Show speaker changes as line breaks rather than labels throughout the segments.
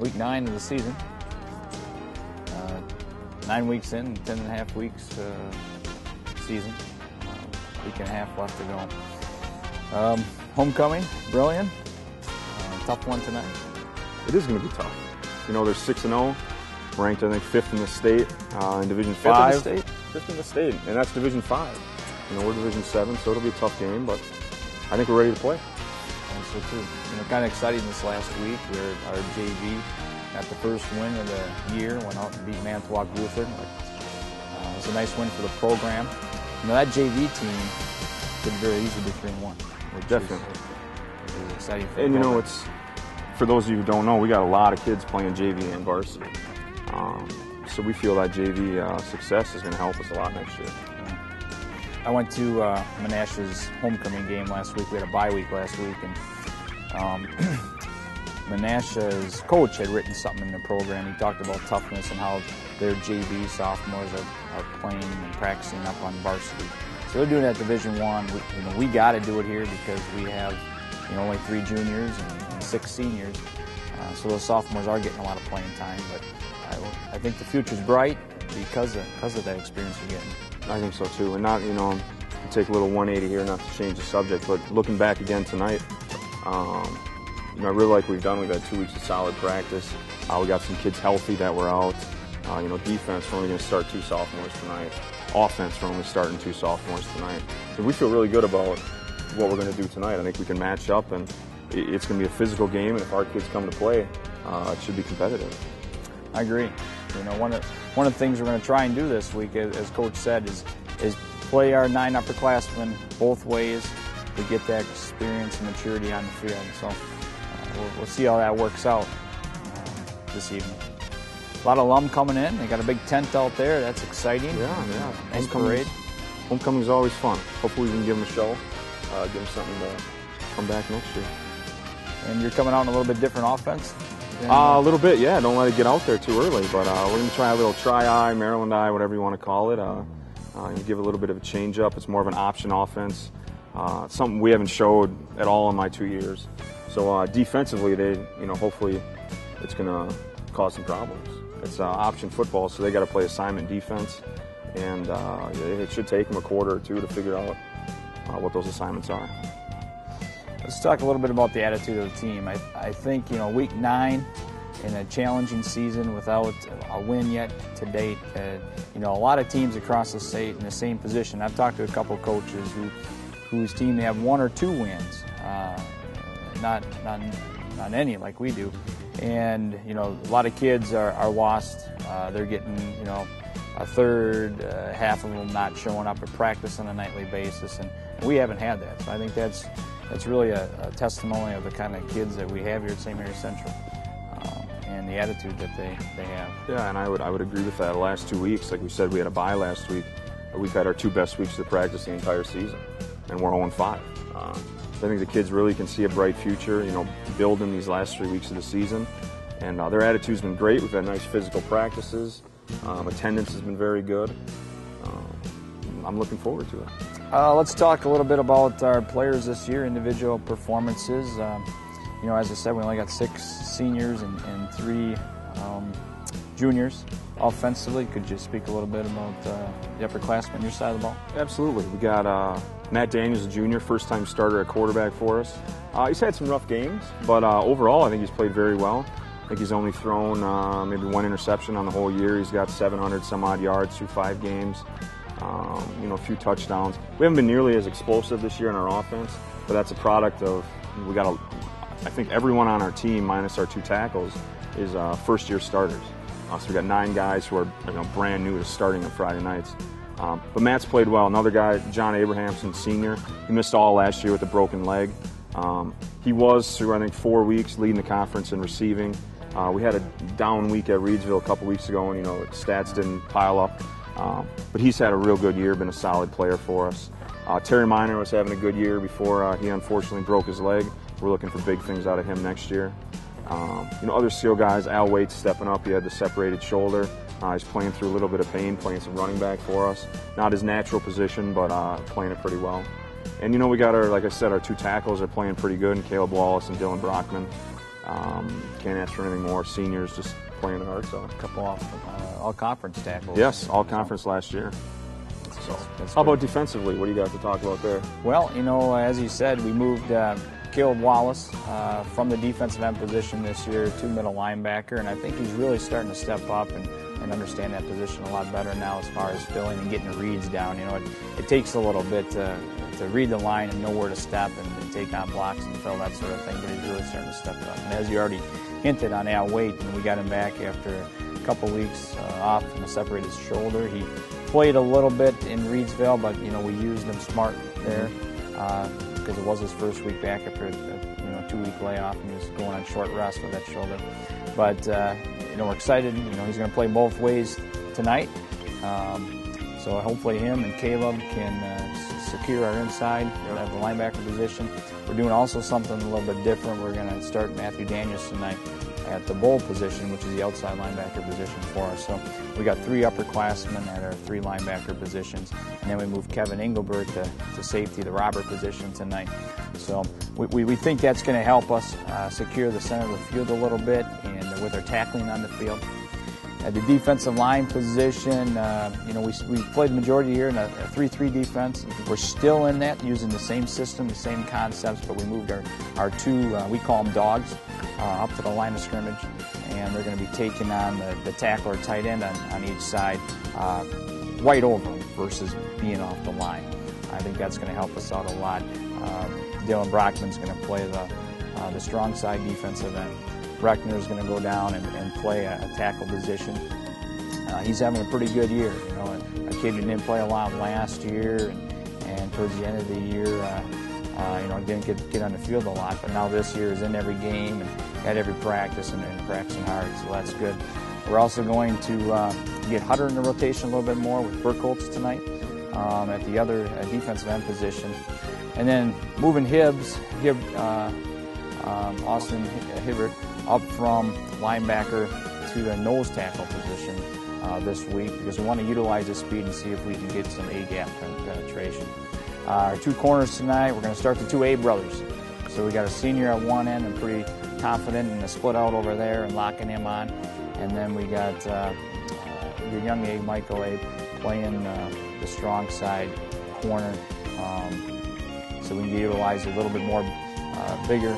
week 9 of the season. 9 weeks in, 10.5 weeks season. Week and a half left to go. Homecoming, brilliant. Tough one tonight.
It is going to be tough. You know, they're 6-0, ranked I think 5th in the state in Division 5. 5th in the state, and that's Division 5. You know, we're Division 7, so it'll be a tough game, but I think we're ready to play.
And so too. You know, kind of exciting this last week where our JV got the first win of the year, went out and beat Manitowoc Lutheran. It was a nice win for the program. You know, that JV team could very easily be 3-1.
Definitely.
Is exciting for
and
the
you know,
program.
it's for those of you who don't know, we got a lot of kids playing JV and varsity. So we feel that JV success is going to help us a lot next year.
I went to Menasha's homecoming game last week. We had a bye week last week, and Menasha's coach had written something in the program. He talked about toughness and how their JV sophomores are playing and practicing up on varsity. So they're doing that Division I. We got to do it here because we have only 3 juniors and 6 seniors. So those sophomores are getting a lot of playing time. But I think the future's bright because of that experience you're getting.
I think so too, and not to take a little 180 here, not to change the subject, but looking back again tonight, I really like what we've done. We've had 2 weeks of solid practice. We got some kids healthy that were out. Defense, we're only going to start 2 sophomores tonight. Offense, we're only starting 2 sophomores tonight. So we feel really good about what we're going to do tonight. I think we can match up, and it's going to be a physical game, and if our kids come to play, it should be competitive.
I agree. One of the things we're going to try and do this week, as Coach said, is play our 9 upperclassmen both ways to get that experience and maturity on the field. So we'll see how that works out this evening. A lot of alum coming in. They got a big tent out there. That's exciting.
Yeah.
Nice parade.
Homecoming is always fun. Hopefully we can give them a show, give them something to come back next year.
And you're coming out in a little bit different offense?
A little bit, yeah. Don't let it get out there too early. But we're going to try a little try-eye, Maryland eye, whatever you want to call it. Give a little bit of a change-up. It's more of an option offense. Something we haven't showed at all in my 2 years. So defensively, hopefully it's going to cause some problems. It's option football, so they got to play assignment defense. And it should take them a quarter or 2 to figure out what those assignments are.
Let's talk a little bit about the attitude of the team. I think, week 9 in a challenging season without a win yet to date, a lot of teams across the state in the same position. I've talked to a couple coaches whose team they have 1 or 2 wins, not any like we do. And, a lot of kids are lost. They're getting, a third, half of them not showing up at practice on a nightly basis, and we haven't had that. So I think that's really a testimony of the kind of kids that we have here at St. Mary's Central and the attitude that they have.
Yeah, and I would agree with that. The last 2 weeks, like we said, we had a bye last week. We've had our 2 best weeks of practice the entire season, and we're 0-5. I think the kids really can see a bright future, building these last 3 weeks of the season. And their attitude's been great. We've had nice physical practices. Attendance has been very good. I'm looking forward to it.
Let's talk a little bit about our players this year, individual performances. As I said, we only got 6 seniors and 3 juniors offensively. Could you speak a little bit about the upperclassmen on your side of the ball?
Absolutely. We got Matt Daniels, a junior, first-time starter at quarterback for us. He's had some rough games, but overall I think he's played very well. I think he's only thrown maybe 1 interception on the whole year. He's got 700-some-odd yards through 5 games. A few touchdowns. We haven't been nearly as explosive this year in our offense, but that's a product of I think everyone on our team, minus our 2 tackles, is first-year starters. So we got 9 guys who are brand new to starting on Friday nights. But Matt's played well. Another guy, John Abrahamson, senior. He missed all last year with a broken leg. He was through I think 4 weeks leading the conference in receiving. We had a down week at Reedsville a couple weeks ago, and stats didn't pile up. But he's had a real good year, been a solid player for us. Terry Miner was having a good year before he unfortunately broke his leg. We're looking for big things out of him next year. Other skill guys, Al Waite's stepping up. He had the separated shoulder. He's playing through a little bit of pain, playing some running back for us. Not his natural position, but playing it pretty well. And we got like I said, our 2 tackles are playing pretty good, and Caleb Wallace and Dylan Brockman. Can't ask for anything more. Seniors just playing hard. So
A couple all-conference tackles.
yes, all conference last year. So
That's
how
good.
about defensively? What do you got to talk about there?
Well, as you said, we moved Caleb Wallace from the defensive end position this year to middle linebacker, and I think he's really starting to step up and understand that position a lot better now as far as filling and getting the reads down. It takes a little bit to read the line and know where to step and take on blocks and fill, that sort of thing, but he's really starting to step up. And as you already hinted on Al Waite, and we got him back after a couple weeks off from a separated shoulder. He played a little bit in Reedsville, but we used him smart there because it was his first week back after a 2-week layoff, and he was going on short rest with that shoulder. But we're excited. He's going to play both ways tonight. So hopefully him and Caleb can secure our inside at the linebacker position. We're doing also something a little bit different. We're going to start Matthew Daniels tonight at the bowl position, which is the outside linebacker position for us. So we got 3 upperclassmen at our 3 linebacker positions, and then we moved Kevin Engelbert to safety, the robber position tonight. So we think that's going to help us secure the center of the field a little bit, and with our tackling on the field. At the defensive line position, we played the majority here in a 3-3 defense. We're still in that, using the same system, the same concepts, but we moved our 2, we call them dogs, up to the line of scrimmage, and they're going to be taking on the tackle or tight end on each side, right over versus being off the line. I think that's going to help us out a lot. Dylan Brockman's going to play the strong side defensive end. Breckner's going to go down and play a tackle position. He's having a pretty good year. A kid who didn't play a lot last year, and towards the end of the year, didn't get on the field a lot. But now this year is in every game and at every practice and practicing hard, so that's good. We're also going to get Hutter in the rotation a little bit more with Burkholz tonight at the other defensive end position. And then moving Austin Hibbert up from linebacker to the nose tackle position this week, because we want to utilize his speed and see if we can get some A-gap penetration. Our 2 corners tonight, we're going to start the 2 A brothers. So we got a senior at one end and pretty confident in the split out over there and locking him on. And then we got the young A, Michael A, playing the strong side corner. So we can utilize a little bit more bigger,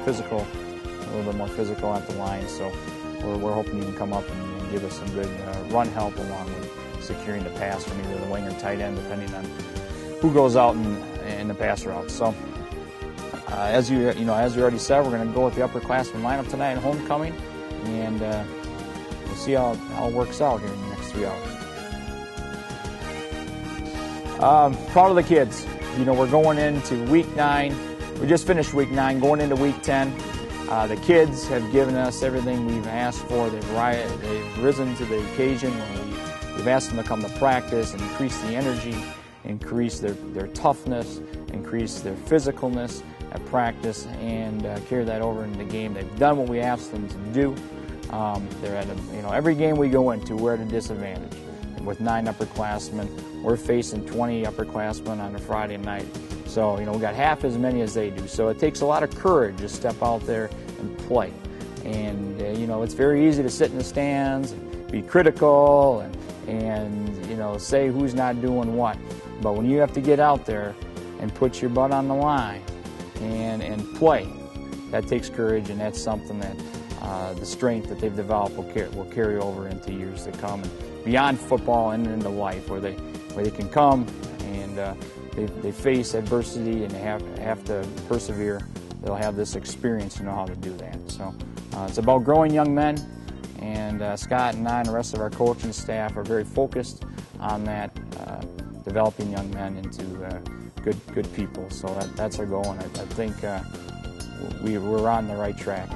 physical, a little bit more physical at the line. So we're hoping he can come up and give us some good run help along with securing the pass from either the wing or tight end, depending on who goes out in the pass route. So as you already said, we're going to go with the upperclassmen lineup tonight at homecoming, and we'll see how it works out here in the next 3 hours. Proud of the kids. We're going into week 9. We just finished week 9, going into week 10. The kids have given us everything we've asked for. They've risen to the occasion when we've asked them to come to practice and increase the energy, increase their toughness, increase their physicalness at practice, and carry that over into the game. They've done what we asked them to do. They're at every game we go into, we're at a disadvantage. And with 9 upperclassmen, we're facing 20 upperclassmen on a Friday night. So, we got half as many as they do. So it takes a lot of courage to step out there and play. And, it's very easy to sit in the stands and be critical and say who's not doing what. But when you have to get out there and put your butt on the line and play, that takes courage, and that's something that the strength that they've developed will carry over into years to come, and beyond football and into life, where they can come and they face adversity and they have to persevere. They'll have this experience to know how to do that. So it's about growing young men, and Scott and I and the rest of our coaching staff are very focused on that, developing young men into good people. So that's our goal, and I think we're on the right track.